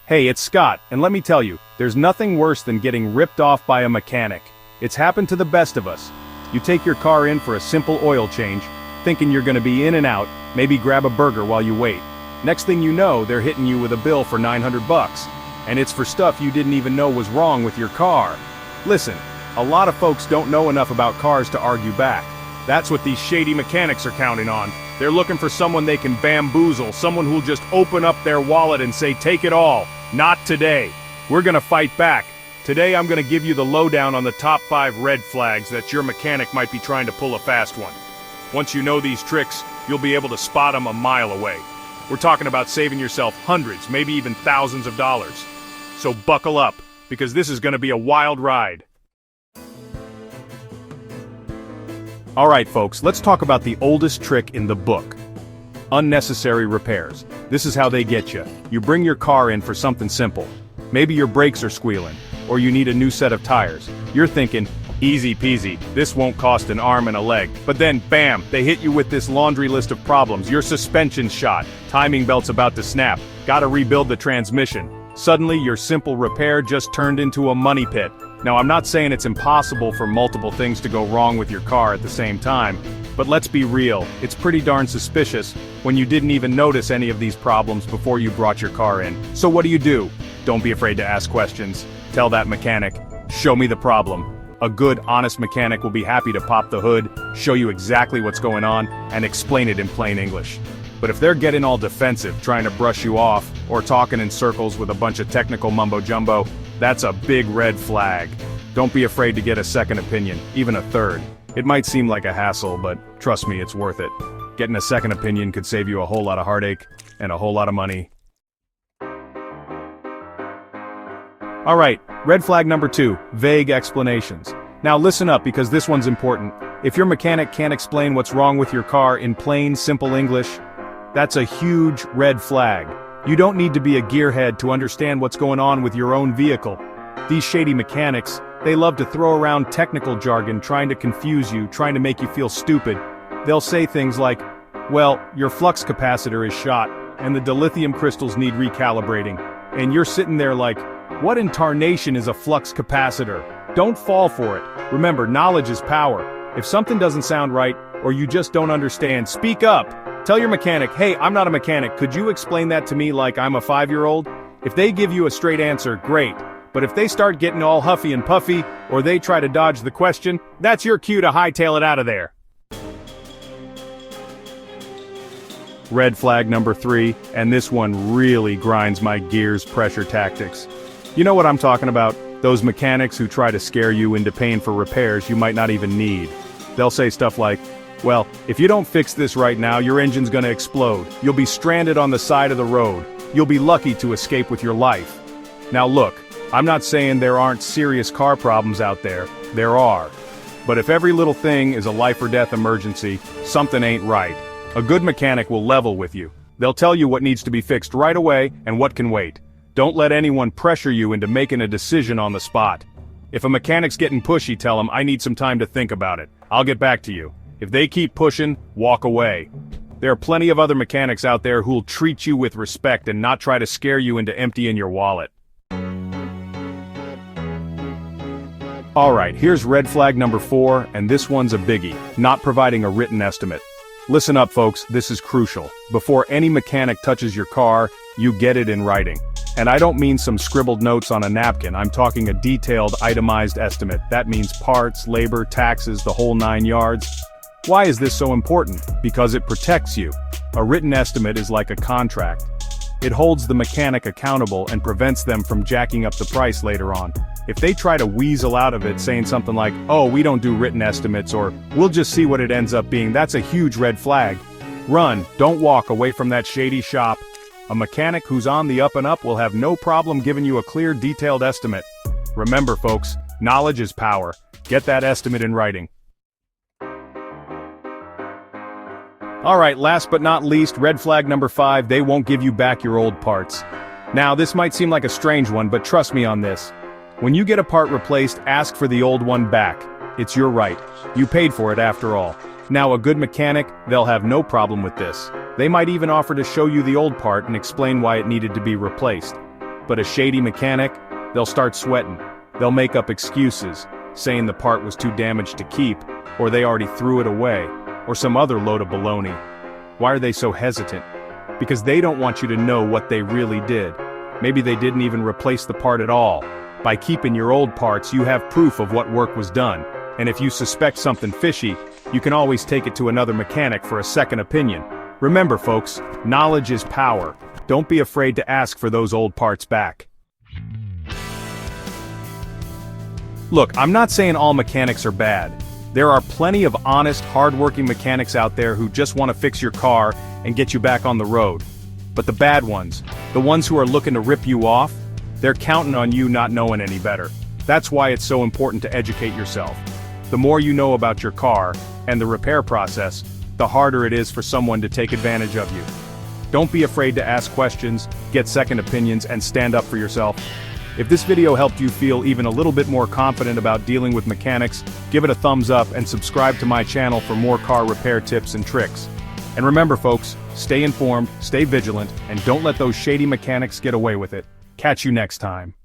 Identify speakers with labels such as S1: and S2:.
S1: Hey, it's Scott, and let me tell you, there's nothing worse than getting ripped off by a mechanic. It's happened to the best of us. You take your car in for a simple oil change, thinking you're gonna be in and out, maybe grab a burger while you wait. Next thing you know, they're hitting you with a bill for $900, and it's for stuff you didn't even know was wrong with your car. Listen, a lot of folks don't know enough about cars to argue back. That's what these shady mechanics are counting on. They're looking for someone they can bamboozle, someone who'll just open up their wallet and say, take it all. Not today. We're gonna fight back. Today I'm gonna give you the lowdown on the top 5 red flags that your mechanic might be trying to pull a fast one. Once you know these tricks, you'll be able to spot them a mile away. We're talking about saving yourself hundreds, maybe even thousands of dollars. So buckle up, because this is gonna be a wild ride. Alright folks, let's talk about the oldest trick in the book. Unnecessary repairs. This is how they get you. You bring your car in for something simple. Maybe your brakes are squealing, or you need a new set of tires. You're thinking, easy peasy, this won't cost an arm and a leg. But then, bam, they hit you with this laundry list of problems. Your suspension's shot, timing belt's about to snap, gotta rebuild the transmission. Suddenly, your simple repair just turned into a money pit. Now, I'm not saying it's impossible for multiple things to go wrong with your car at the same time, but let's be real, it's pretty darn suspicious when you didn't even notice any of these problems before you brought your car in. So what do? Don't be afraid to ask questions. Tell that mechanic, show me the problem. A good, honest mechanic will be happy to pop the hood, show you exactly what's going on, and explain it in plain English. But if they're getting all defensive, trying to brush you off, or talking in circles with a bunch of technical mumbo-jumbo, that's a big red flag. Don't be afraid to get a second opinion, even a third. It might seem like a hassle, but trust me, it's worth it. Getting a second opinion could save you a whole lot of heartache, and a whole lot of money. Alright, red flag number 2, vague explanations. Now listen up because this one's important. If your mechanic can't explain what's wrong with your car in plain, simple English, that's a huge red flag. You don't need to be a gearhead to understand what's going on with your own vehicle. These shady mechanics, they love to throw around technical jargon trying to confuse you, trying to make you feel stupid. They'll say things like, well, your flux capacitor is shot, and the dilithium crystals need recalibrating. And you're sitting there like, what in tarnation is a flux capacitor? Don't fall for it. Remember, knowledge is power. If something doesn't sound right, or you just don't understand, speak up. Tell your mechanic, hey, I'm not a mechanic, could you explain that to me like I'm a 5-year-old? If they give you a straight answer, great. But if they start getting all huffy and puffy, or they try to dodge the question, that's your cue to hightail it out of there. Red flag number 3, and this one really grinds my gears, pressure tactics. You know what I'm talking about? Those mechanics who try to scare you into paying for repairs you might not even need. They'll say stuff like, well, if you don't fix this right now, your engine's gonna explode. You'll be stranded on the side of the road. You'll be lucky to escape with your life. Now look, I'm not saying there aren't serious car problems out there. There are. But if every little thing is a life or death emergency, something ain't right. A good mechanic will level with you. They'll tell you what needs to be fixed right away and what can wait. Don't let anyone pressure you into making a decision on the spot. If a mechanic's getting pushy, tell him, I need some time to think about it. I'll get back to you. If they keep pushing, walk away. There are plenty of other mechanics out there who'll treat you with respect and not try to scare you into emptying your wallet. Alright, here's red flag number 4, and this one's a biggie, not providing a written estimate. Listen up folks, this is crucial. Before any mechanic touches your car, you get it in writing. And I don't mean some scribbled notes on a napkin, I'm talking a detailed, itemized estimate. That means parts, labor, taxes, the whole 9 yards. Why is this so important? Because it protects you. A written estimate is like a contract. It holds the mechanic accountable and prevents them from jacking up the price later on. If they try to weasel out of it saying something like, oh, we don't do written estimates, or we'll just see what it ends up being, that's a huge red flag. Run, don't walk away from that shady shop. A mechanic who's on the up and up will have no problem giving you a clear, detailed estimate. Remember folks, knowledge is power. Get that estimate in writing. Alright, last but not least, red flag number 5, they won't give you back your old parts. Now, this might seem like a strange one, but trust me on this. When you get a part replaced, ask for the old one back. It's your right. You paid for it after all. Now, a good mechanic, they'll have no problem with this. They might even offer to show you the old part and explain why it needed to be replaced. But a shady mechanic? They'll start sweating. They'll make up excuses, saying the part was too damaged to keep, or they already threw it away, or some other load of baloney. Why are they so hesitant? Because they don't want you to know what they really did. Maybe they didn't even replace the part at all. By keeping your old parts, you have proof of what work was done. And if you suspect something fishy, you can always take it to another mechanic for a second opinion. Remember, folks, knowledge is power. Don't be afraid to ask for those old parts back. Look, I'm not saying all mechanics are bad. There are plenty of honest, hard-working mechanics out there who just want to fix your car and get you back on the road. But the bad ones, the ones who are looking to rip you off, they're counting on you not knowing any better. That's why it's so important to educate yourself. The more you know about your car and the repair process, the harder it is for someone to take advantage of you. Don't be afraid to ask questions, get second opinions, and stand up for yourself. If this video helped you feel even a little bit more confident about dealing with mechanics, give it a thumbs up and subscribe to my channel for more car repair tips and tricks. And remember, folks, stay informed, stay vigilant, and don't let those shady mechanics get away with it. Catch you next time.